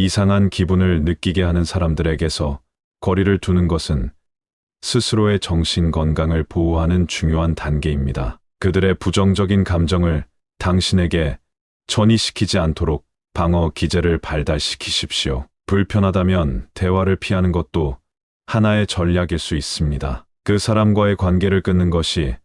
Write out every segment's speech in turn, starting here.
이상한 기분을 느끼게 하는 사람들에게서 거리를 두는 것은 스스로의 정신 건강을 보호하는 중요한 단계입니다. 그들의 부정적인 감정을 당신에게 전이시키지 않도록 방어 기제를 발달시키십시오. 불편하다면 대화를 피하는 것도 하나의 전략일 수 있습니다. 그 사람과의 관계를 끊는 것이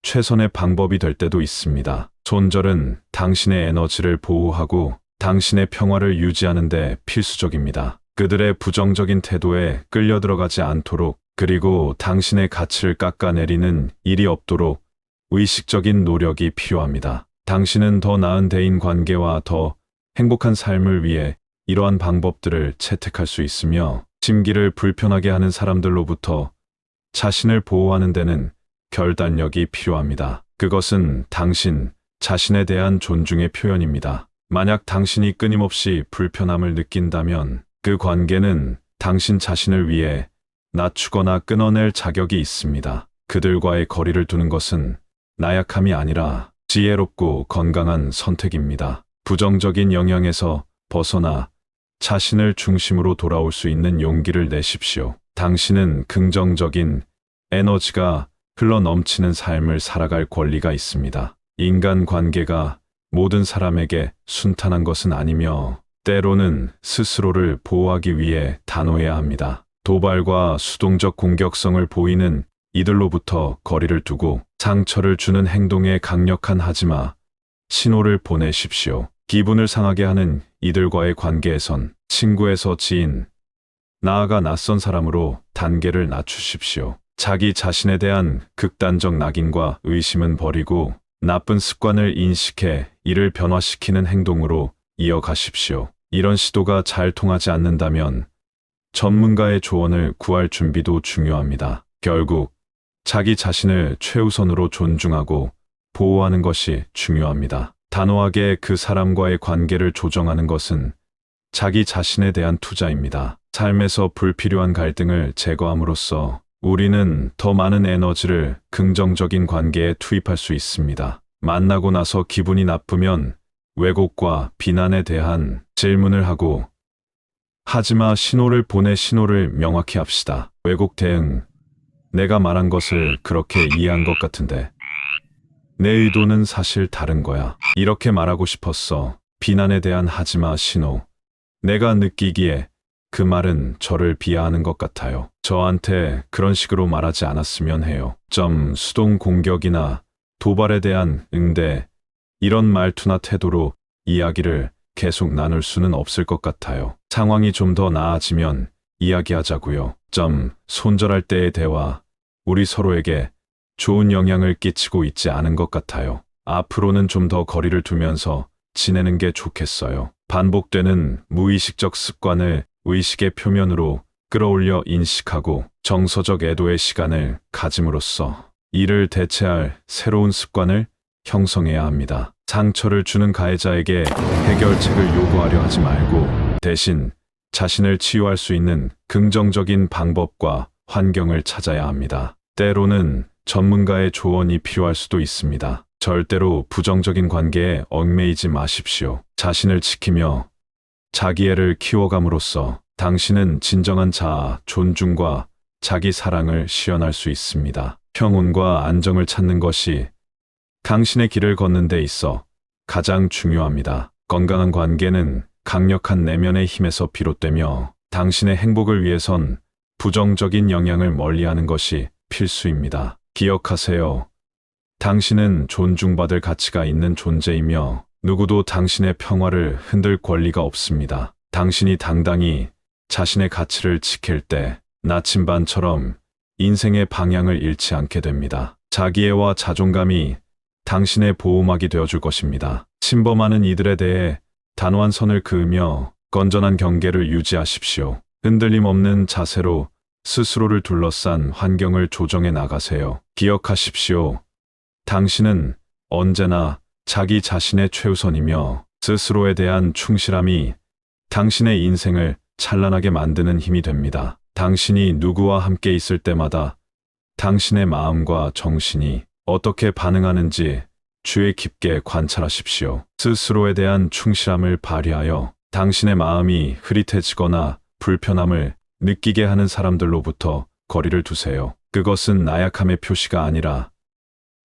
최선의 방법이 될 때도 있습니다. 손절은 당신의 에너지를 보호하고 당신의 평화를 유지하는 데 필수적입니다. 그들의 부정적인 태도에 끌려 들어가지 않도록, 그리고 당신의 가치를 깎아내리는 일이 없도록 의식적인 노력이 필요합니다. 당신은 더 나은 대인 관계와 더 행복한 삶을 위해 이러한 방법들을 채택할 수 있으며, 심기를 불편하게 하는 사람들로부터 자신을 보호하는 데는 결단력이 필요합니다. 그것은 당신 자신에 대한 존중의 표현입니다. 만약 당신이 끊임없이 불편함을 느낀다면 그 관계는 당신 자신을 위해 낮추거나 끊어낼 자격이 있습니다. 그들과의 거리를 두는 것은 나약함이 아니라 지혜롭고 건강한 선택입니다. 부정적인 영향에서 벗어나 자신을 중심으로 돌아올 수 있는 용기를 내십시오. 당신은 긍정적인 에너지가 흘러 넘치는 삶을 살아갈 권리가 있습니다. 인간 관계가 모든 사람에게 순탄한 것은 아니며, 때로는 스스로를 보호하기 위해 단호해야 합니다. 도발과 수동적 공격성을 보이는 이들로부터 거리를 두고 상처를 주는 행동에 강력한 하지마 신호를 보내십시오. 기분을 상하게 하는 이들과의 관계에선 친구에서 지인, 나아가 낯선 사람으로 단계를 낮추십시오. 자기 자신에 대한 극단적 낙인과 의심은 버리고 나쁜 습관을 인식해 이를 변화시키는 행동으로 이어가십시오. 이런 시도가 잘 통하지 않는다면 전문가의 조언을 구할 준비도 중요합니다. 결국 자기 자신을 최우선으로 존중하고 보호하는 것이 중요합니다. 단호하게 그 사람과의 관계를 조정하는 것은 자기 자신에 대한 투자입니다. 삶에서 불필요한 갈등을 제거함으로써 우리는 더 많은 에너지를 긍정적인 관계에 투입할 수 있습니다. 만나고 나서 기분이 나쁘면 왜곡과 비난에 대한 질문을 하고 하지마 신호를 보내 신호를 명확히 합시다. 왜곡 대응. 내가 말한 것을 그렇게 이해한 것 같은데 내 의도는 사실 다른 거야. 이렇게 말하고 싶었어. 비난에 대한 하지마 신호. 내가 느끼기에 그 말은 저를 비하하는 것 같아요. 저한테 그런 식으로 말하지 않았으면 해요. 수동 공격이나 도발에 대한 응대, 이런 말투나 태도로 이야기를 계속 나눌 수는 없을 것 같아요. 상황이 좀 더 나아지면 이야기하자고요. 손절할 때의 대화, 우리 서로에게 좋은 영향을 끼치고 있지 않은 것 같아요. 앞으로는 좀 더 거리를 두면서 지내는 게 좋겠어요. 반복되는 무의식적 습관을 의식의 표면으로 끌어올려 인식하고 정서적 애도의 시간을 가짐으로써 이를 대체할 새로운 습관을 형성해야 합니다. 상처를 주는 가해자에게 해결책을 요구하려 하지 말고 대신 자신을 치유할 수 있는 긍정적인 방법과 환경을 찾아야 합니다. 때로는 전문가의 조언이 필요할 수도 있습니다. 절대로 부정적인 관계에 얽매이지 마십시오. 자신을 지키며 자기애를 키워감으로써 당신은 진정한 자아, 존중과 자기 사랑을 시연할 수 있습니다. 평온과 안정을 찾는 것이 당신의 길을 걷는 데 있어 가장 중요합니다. 건강한 관계는 강력한 내면의 힘에서 비롯되며 당신의 행복을 위해선 부정적인 영향을 멀리하는 것이 필수입니다. 기억하세요. 당신은 존중받을 가치가 있는 존재이며 누구도 당신의 평화를 흔들 권리가 없습니다. 당신이 당당히 자신의 가치를 지킬 때 나침반처럼 인생의 방향을 잃지 않게 됩니다. 자기애와 자존감이 당신의 보호막이 되어줄 것입니다. 침범하는 이들에 대해 단호한 선을 그으며 건전한 경계를 유지하십시오. 흔들림 없는 자세로 스스로를 둘러싼 환경을 조정해 나가세요. 기억하십시오. 당신은 언제나 자기 자신의 최우선이며 스스로에 대한 충실함이 당신의 인생을 찬란하게 만드는 힘이 됩니다. 당신이 누구와 함께 있을 때마다 당신의 마음과 정신이 어떻게 반응하는지 주의 깊게 관찰하십시오. 스스로에 대한 충실함을 발휘하여 당신의 마음이 흐릿해지거나 불편함을 느끼게 하는 사람들로부터 거리를 두세요. 그것은 나약함의 표시가 아니라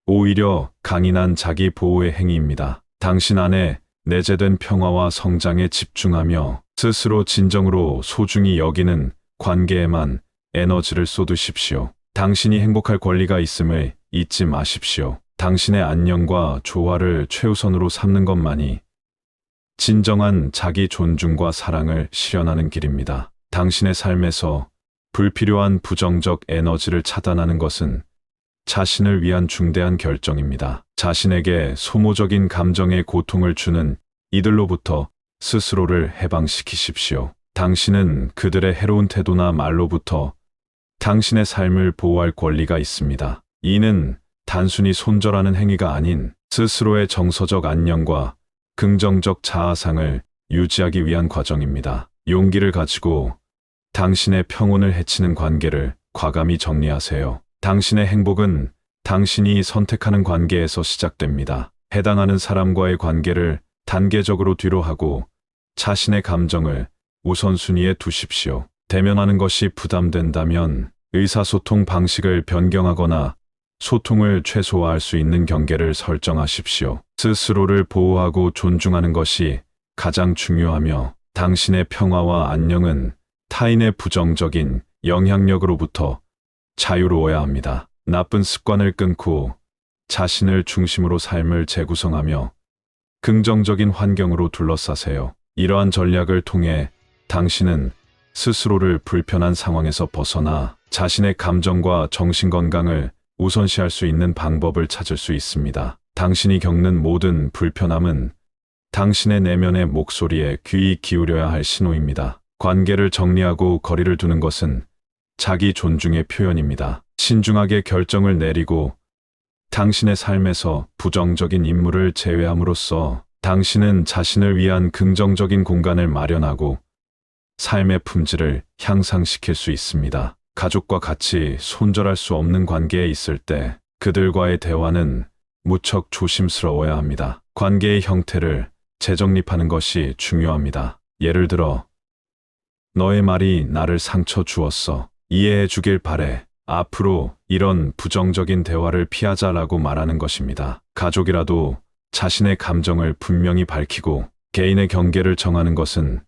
오히려 강인한 자기 보호의 행위입니다. 당신 안에 내재된 평화와 성장에 집중하며 스스로 진정으로 소중히 여기는 관계에만 에너지를 쏟으십시오. 당신이 행복할 권리가 있음을 잊지 마십시오. 당신의 안녕과 조화를 최우선으로 삼는 것만이 진정한 자기 존중과 사랑을 실현하는 길입니다. 당신의 삶에서 불필요한 부정적 에너지를 차단하는 것은 자신을 위한 중대한 결정입니다. 자신에게 소모적인 감정의 고통을 주는 이들로부터 스스로를 해방시키십시오. 당신은 그들의 해로운 태도나 말로부터 당신의 삶을 보호할 권리가 있습니다. 이는 단순히 손절하는 행위가 아닌 스스로의 정서적 안녕과 긍정적 자아상을 유지하기 위한 과정입니다. 용기를 가지고 당신의 평온을 해치는 관계를 과감히 정리하세요. 당신의 행복은 당신이 선택하는 관계에서 시작됩니다. 해당하는 사람과의 관계를 단계적으로 뒤로 하고 자신의 감정을 우선순위에 두십시오. 대면하는 것이 부담된다면 의사소통 방식을 변경하거나 소통을 최소화할 수 있는 경계를 설정하십시오. 스스로를 보호하고 존중하는 것이 가장 중요하며 당신의 평화와 안녕은 타인의 부정적인 영향력으로부터 자유로워야 합니다. 나쁜 습관을 끊고 자신을 중심으로 삶을 재구성하며 긍정적인 환경으로 둘러싸세요. 이러한 전략을 통해 당신은 스스로를 불편한 상황에서 벗어나 자신의 감정과 정신 건강을 우선시할 수 있는 방법을 찾을 수 있습니다. 당신이 겪는 모든 불편함은 당신의 내면의 목소리에 귀 기울여야 할 신호입니다. 관계를 정리하고 거리를 두는 것은 자기 존중의 표현입니다. 신중하게 결정을 내리고 당신의 삶에서 부정적인 인물을 제외함으로써 당신은 자신을 위한 긍정적인 공간을 마련하고 삶의 품질을 향상시킬 수 있습니다. 가족과 같이 손절할 수 없는 관계에 있을 때 그들과의 대화는 무척 조심스러워야 합니다. 관계의 형태를 재정립하는 것이 중요합니다. 예를 들어, 너의 말이 나를 상처 주었어. 이해해 주길 바래. 앞으로 이런 부정적인 대화를 피하자라고 말하는 것입니다. 가족이라도 자신의 감정을 분명히 밝히고 개인의 경계를 정하는 것은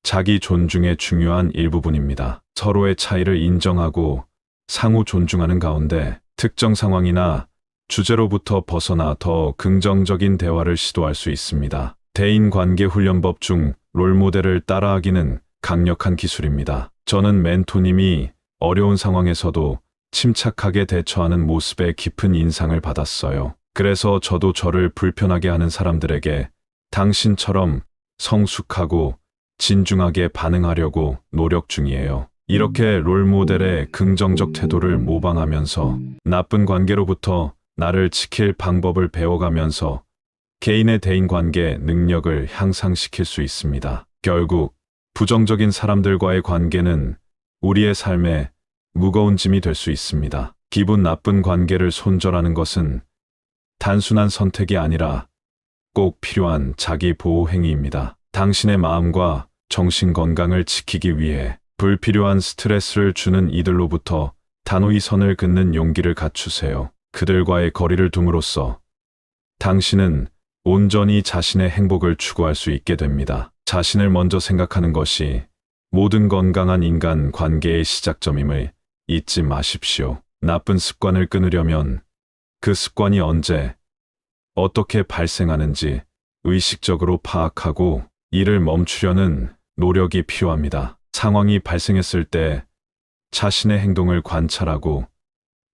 자기 존중의 중요한 일부분입니다. 서로의 차이를 인정하고 상호 존중하는 가운데 특정 상황이나 주제로부터 벗어나 더 긍정적인 대화를 시도할 수 있습니다. 대인관계 훈련법 중 롤모델을 따라하기는 강력한 기술입니다. 저는 멘토님이 어려운 상황에서도 침착하게 대처하는 모습에 깊은 인상을 받았어요. 그래서 저도 저를 불편하게 하는 사람들에게 당신처럼 성숙하고 진중하게 반응하려고 노력 중이에요. 이렇게 롤모델의 긍정적 태도를 모방하면서 나쁜 관계로부터 나를 지킬 방법을 배워가면서 개인의 대인관계 능력을 향상시킬 수 있습니다. 결국 부정적인 사람들과의 관계는 우리의 삶에 무거운 짐이 될 수 있습니다. 기분 나쁜 관계를 손절하는 것은 단순한 선택이 아니라 꼭 필요한 자기 보호 행위입니다. 당신의 마음과 정신 건강을 지키기 위해 불필요한 스트레스를 주는 이들로부터 단호히 선을 긋는 용기를 갖추세요. 그들과의 거리를 둠으로써 당신은 온전히 자신의 행복을 추구할 수 있게 됩니다. 자신을 먼저 생각하는 것이 모든 건강한 인간 관계의 시작점임을 잊지 마십시오. 나쁜 습관을 끊으려면 그 습관이 언제, 어떻게 발생하는지 의식적으로 파악하고 이를 멈추려는 노력이 필요합니다. 상황이 발생했을 때 자신의 행동을 관찰하고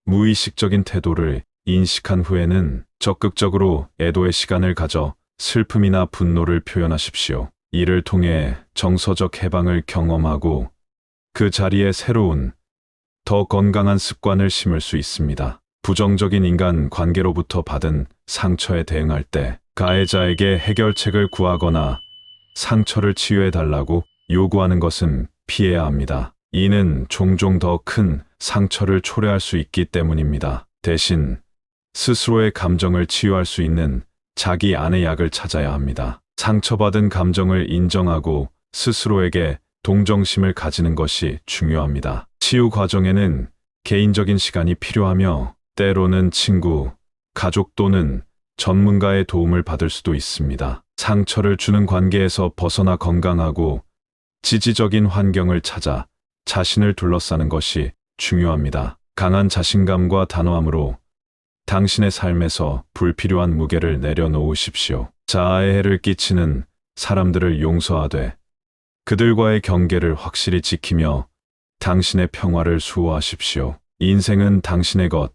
무의식적인 태도를 인식한 후에는 적극적으로 애도의 시간을 가져 슬픔이나 분노를 표현하십시오. 이를 통해 정서적 해방을 경험하고 그 자리에 새로운, 더 건강한 습관을 심을 수 있습니다. 부정적인 인간 관계로부터 받은 상처에 대응할 때 가해자에게 해결책을 구하거나 상처를 치유해달라고 요구하는 것은 피해야 합니다. 이는 종종 더 큰 상처를 초래할 수 있기 때문입니다. 대신 스스로의 감정을 치유할 수 있는 자기 안의 약을 찾아야 합니다. 상처받은 감정을 인정하고 스스로에게 동정심을 가지는 것이 중요합니다. 치유 과정에는 개인적인 시간이 필요하며 때로는 친구, 가족 또는 전문가의 도움을 받을 수도 있습니다. 상처를 주는 관계에서 벗어나 건강하고 지지적인 환경을 찾아 자신을 둘러싸는 것이 중요합니다. 강한 자신감과 단호함으로 당신의 삶에서 불필요한 무게를 내려놓으십시오. 자아에 해를 끼치는 사람들을 용서하되 그들과의 경계를 확실히 지키며 당신의 평화를 수호하십시오. 인생은 당신의 것.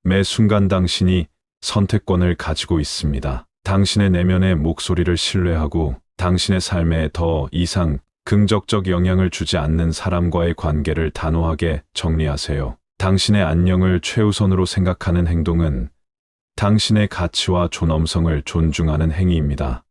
매 순간 당신이 선택권을 가지고 있습니다. 당신의 내면의 목소리를 신뢰하고 당신의 삶에 더 이상 긍정적 영향을 주지 않는 사람과의 관계를 단호하게 정리하세요. 당신의 안녕을 최우선으로 생각하는 행동은 당신의 가치와 존엄성을 존중하는 행위입니다.